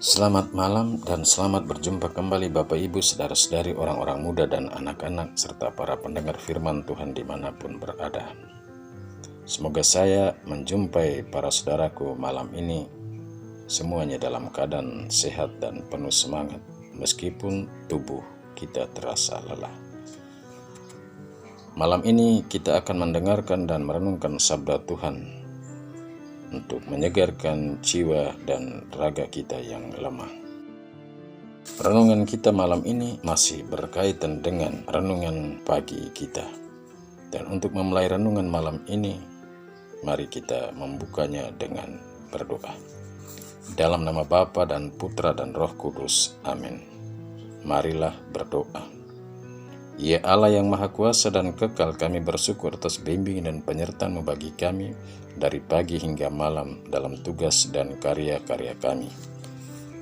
Selamat malam dan selamat berjumpa kembali Bapak Ibu, saudara-saudari, orang-orang muda dan anak-anak, serta para pendengar firman Tuhan dimanapun berada. Semoga saya menjumpai para saudaraku malam ini semuanya dalam keadaan sehat dan penuh semangat, meskipun tubuh kita terasa lelah. Malam ini kita akan mendengarkan dan merenungkan sabda Tuhan untuk menyegarkan jiwa dan raga kita yang lemah. Renungan kita malam ini masih berkaitan dengan renungan pagi kita. Dan untuk memulai renungan malam ini, mari kita membukanya dengan berdoa. Dalam nama Bapa dan Putra dan Roh Kudus. Amin. Marilah berdoa. Ya Allah yang Maha Kuasa dan Kekal, kami bersyukur atas bimbingan dan penyertaan-Mu bagi kami dari pagi hingga malam dalam tugas dan karya-karya kami.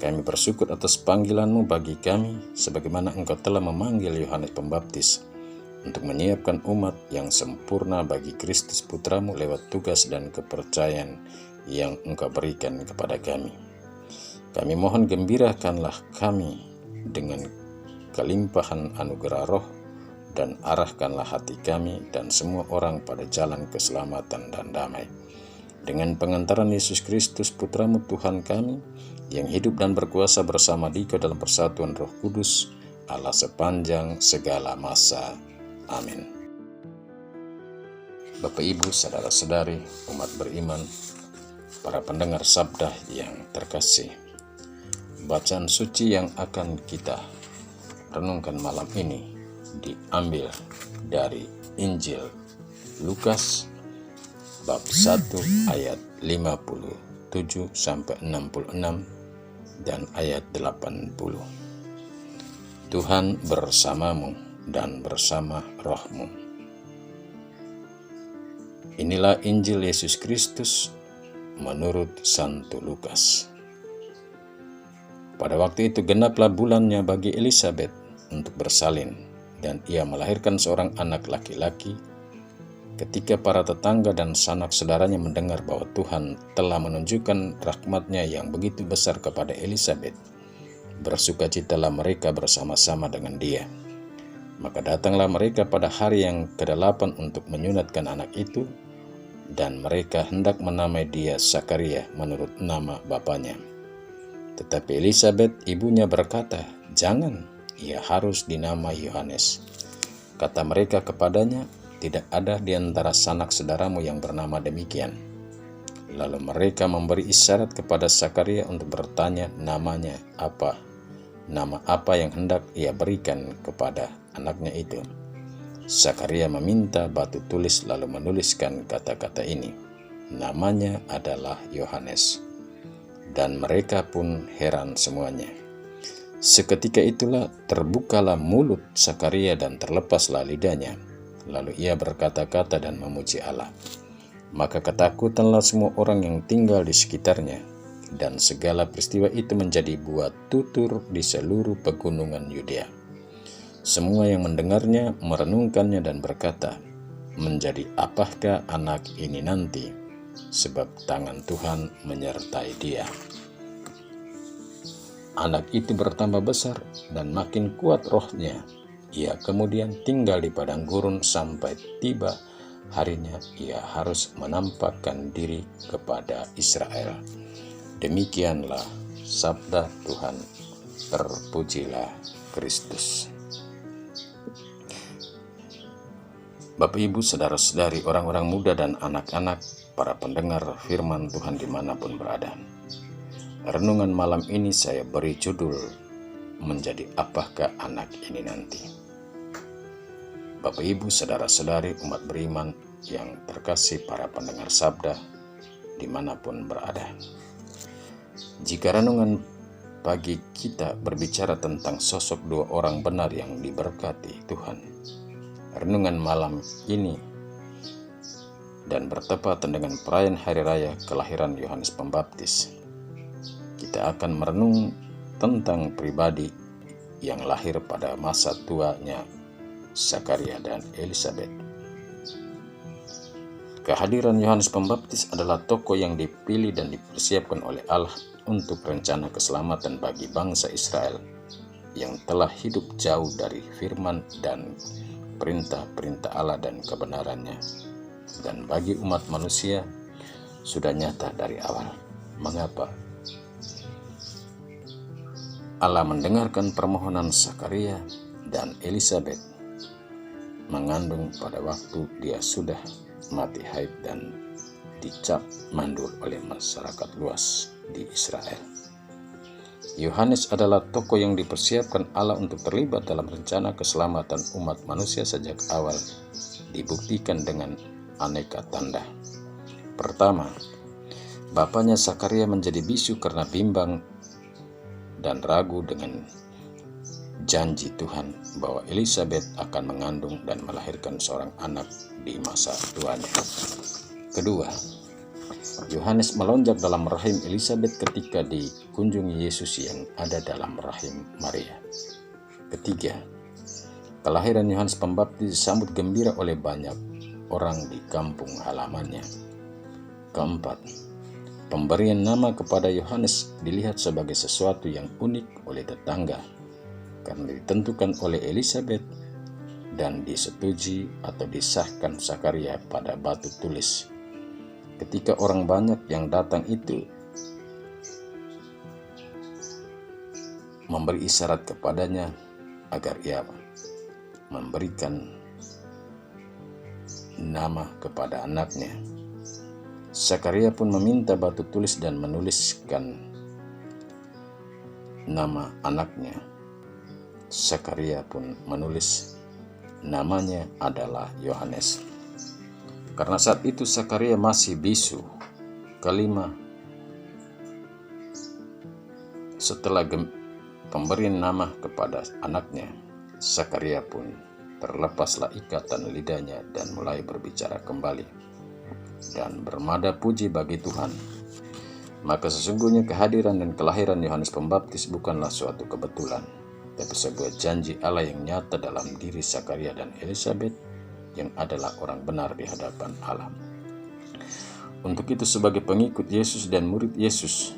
Kami bersyukur atas panggilan-Mu bagi kami, sebagaimana Engkau telah memanggil Yohanes Pembaptis untuk menyiapkan umat yang sempurna bagi Kristus Putra-Mu lewat tugas dan kepercayaan yang Engkau berikan kepada kami. Kami mohon gembirakanlah kami dengan kelimpahan anugerah roh, dan arahkanlah hati kami dan semua orang pada jalan keselamatan dan damai. Dengan pengantaran Yesus Kristus Putra-Mu Tuhan kami, yang hidup dan berkuasa bersama Dikau dalam persatuan Roh Kudus, Allah sepanjang segala masa. Amin. Bapak Ibu, saudara-saudari, umat beriman, para pendengar sabda yang terkasih, bacaan suci yang akan kita renungkan malam ini diambil dari Injil Lukas bab 1 ayat 57 sampai 66 dan ayat 80. Tuhan bersamamu dan bersama rohmu. Inilah Injil Yesus Kristus menurut Santo Lukas. Pada waktu itu genaplah bulannya bagi Elisabet untuk bersalin, dan ia melahirkan seorang anak laki-laki. Ketika para tetangga dan sanak saudaranya mendengar bahwa Tuhan telah menunjukkan rahmat-Nya yang begitu besar kepada Elisabet, bersukacitalah mereka bersama-sama dengan dia. Maka datanglah mereka pada hari yang ke-8 untuk menyunatkan anak itu, dan mereka hendak menamai dia Sakaria menurut nama bapaknya. Tetapi Elisabet ibunya berkata, "Jangan, ia harus dinamai Yohanes." Kata mereka kepadanya, "Tidak ada di antara sanak saudaramu yang bernama demikian." Lalu mereka memberi isyarat kepada Sakaria untuk bertanya namanya apa, nama apa yang hendak ia berikan kepada anaknya itu. Sakaria meminta batu tulis lalu menuliskan kata-kata ini, "Namanya adalah Yohanes." Dan mereka pun heran semuanya. Seketika itulah terbukalah mulut Sakaria dan terlepaslah lidahnya. Lalu ia berkata-kata dan memuji Allah. Maka ketakutanlah semua orang yang tinggal di sekitarnya, dan segala peristiwa itu menjadi buah tutur di seluruh pegunungan Yudea. Semua yang mendengarnya merenungkannya dan berkata, "Menjadi apakah anak ini nanti? Sebab tangan Tuhan menyertai dia." Anak itu bertambah besar dan makin kuat rohnya. Ia kemudian tinggal di padang gurun sampai tiba harinya ia harus menampakkan diri kepada Israel. Demikianlah sabda Tuhan. Terpujilah Kristus. Bapak Ibu, saudara-saudari, orang-orang muda dan anak-anak, para pendengar firman Tuhan dimanapun berada. Renungan malam ini saya beri judul, "Menjadi apakah anak ini nanti?" Bapak Ibu, saudara-saudari, umat beriman yang terkasih, para pendengar sabda dimanapun berada. Jika renungan pagi kita berbicara tentang sosok dua orang benar yang diberkati Tuhan, renungan malam ini dan bertepatan dengan perayaan hari raya kelahiran Yohanes Pembaptis, kita akan merenung tentang pribadi yang lahir pada masa tuanya Sakaria dan Elisabet. Kehadiran Yohanes Pembaptis adalah tokoh yang dipilih dan dipersiapkan oleh Allah untuk rencana keselamatan bagi bangsa Israel yang telah hidup jauh dari firman dan perintah-perintah Allah dan kebenarannya, dan bagi umat manusia sudah nyata dari awal. Mengapa? Allah mendengarkan permohonan Zakaria dan Elisabet mengandung pada waktu dia sudah mati haid dan dicap mandul oleh masyarakat luas di Israel. Yohanes adalah tokoh yang dipersiapkan Allah untuk terlibat dalam rencana keselamatan umat manusia sejak awal, dibuktikan dengan aneka tanda. Pertama, bapaknya Zakaria menjadi bisu karena bimbang dan ragu dengan janji Tuhan bahwa Elisabet akan mengandung dan melahirkan seorang anak di masa tuanya. Kedua, Yohanes melonjak dalam rahim Elisabet ketika dikunjungi Yesus yang ada dalam rahim Maria. Ketiga, kelahiran Yohanes Pembaptis disambut gembira oleh banyak orang di kampung halamannya. Keempat, pemberian nama kepada Yohanes dilihat sebagai sesuatu yang unik oleh tetangga karena ditentukan oleh Elisabet dan disetujui atau disahkan Zakaria pada batu tulis. Ketika orang banyak yang datang itu memberi isyarat kepadanya agar ia memberikan nama kepada anaknya, Zakaria pun meminta batu tulis dan menuliskan nama anaknya. Zakaria pun menulis namanya adalah Yohanes. Karena saat itu Zakaria masih bisu. Kelima, setelah pemberian nama kepada anaknya, Zakaria pun terlepaslah ikatan lidahnya dan mulai berbicara kembali dan bermada puji bagi Tuhan. Maka sesungguhnya kehadiran dan kelahiran Yohanes Pembaptis bukanlah suatu kebetulan, tapi sebuah janji Allah yang nyata dalam diri Zakaria dan Elisabet yang adalah orang benar di hadapan Allah. Untuk itu sebagai pengikut Yesus dan murid Yesus,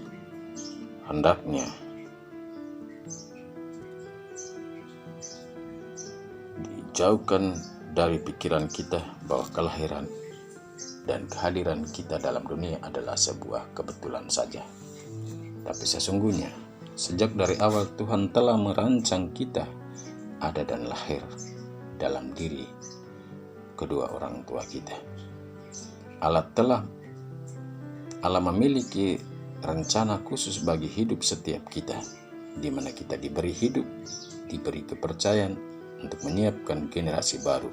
hendaknya dijauhkan dari pikiran kita bahwa kelahiran dan kehadiran kita dalam dunia adalah sebuah kebetulan saja. Tapi sesungguhnya sejak dari awal Tuhan telah merancang kita ada dan lahir dalam diri kedua orang tua kita. Allah memiliki rencana khusus bagi hidup setiap kita, di mana kita diberi hidup, diberi kepercayaan untuk menyiapkan generasi baru,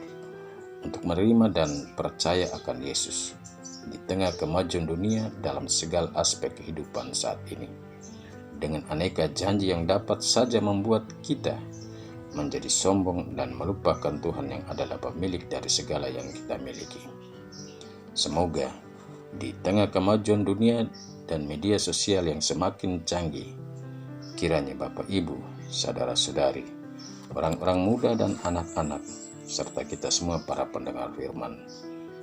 untuk menerima dan percaya akan Yesus di tengah kemajuan dunia dalam segala aspek kehidupan saat ini, dengan aneka janji yang dapat saja membuat kita menjadi sombong dan melupakan Tuhan yang adalah pemilik dari segala yang kita miliki. Semoga di tengah kemajuan dunia dan media sosial yang semakin canggih, kiranya Bapak Ibu, saudara-saudari, orang-orang muda dan anak-anak, serta kita semua para pendengar firman,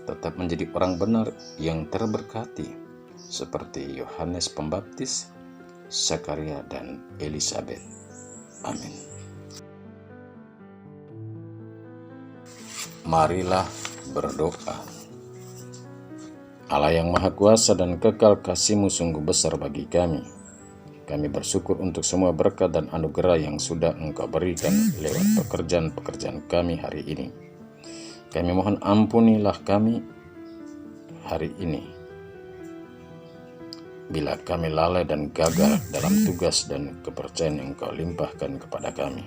tetap menjadi orang benar yang terberkati seperti Yohanes Pembaptis, Zakaria, dan Elisabet. Amin. Marilah berdoa. Allah yang Maha Kuasa dan kekal, kasih-Mu sungguh besar bagi kami. Kami bersyukur untuk semua berkat dan anugerah yang sudah Engkau berikan lewat pekerjaan-pekerjaan kami hari ini. Kami mohon ampunilah kami hari ini bila kami lalai dan gagal dalam tugas dan kepercayaan yang Engkau limpahkan kepada kami.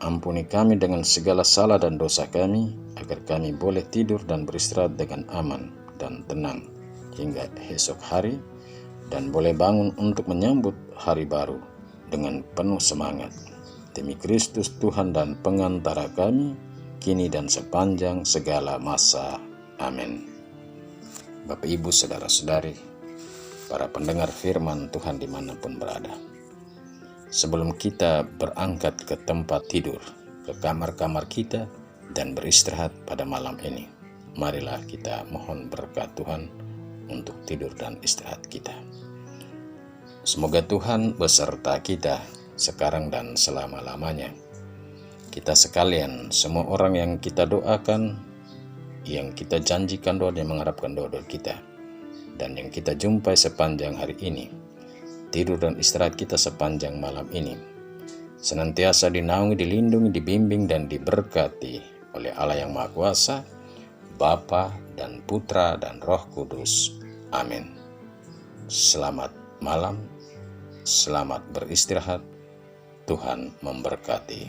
Ampuni kami dengan segala salah dan dosa kami, agar kami boleh tidur dan beristirahat dengan aman dan tenang hingga esok hari, dan boleh bangun untuk menyambut hari baru dengan penuh semangat. Demi Kristus Tuhan dan pengantara kami, kini dan sepanjang segala masa. Amin. Bapak, Ibu, saudara-saudari, para pendengar firman Tuhan dimanapun berada, sebelum kita berangkat ke tempat tidur, ke kamar-kamar kita, dan beristirahat pada malam ini, marilah kita mohon berkat Tuhan untuk tidur dan istirahat kita. Semoga Tuhan beserta kita sekarang dan selama-lamanya. Kita sekalian, semua orang yang kita doakan, yang kita janjikan doa dan mengharapkan doa-doa kita, dan yang kita jumpai sepanjang hari ini, tidur dan istirahat kita sepanjang malam ini, senantiasa dinaungi, dilindungi, dibimbing, dan diberkati oleh Allah yang Maha Kuasa, Bapa dan Putra dan Roh Kudus. Amin. Selamat malam, selamat beristirahat, Tuhan memberkati.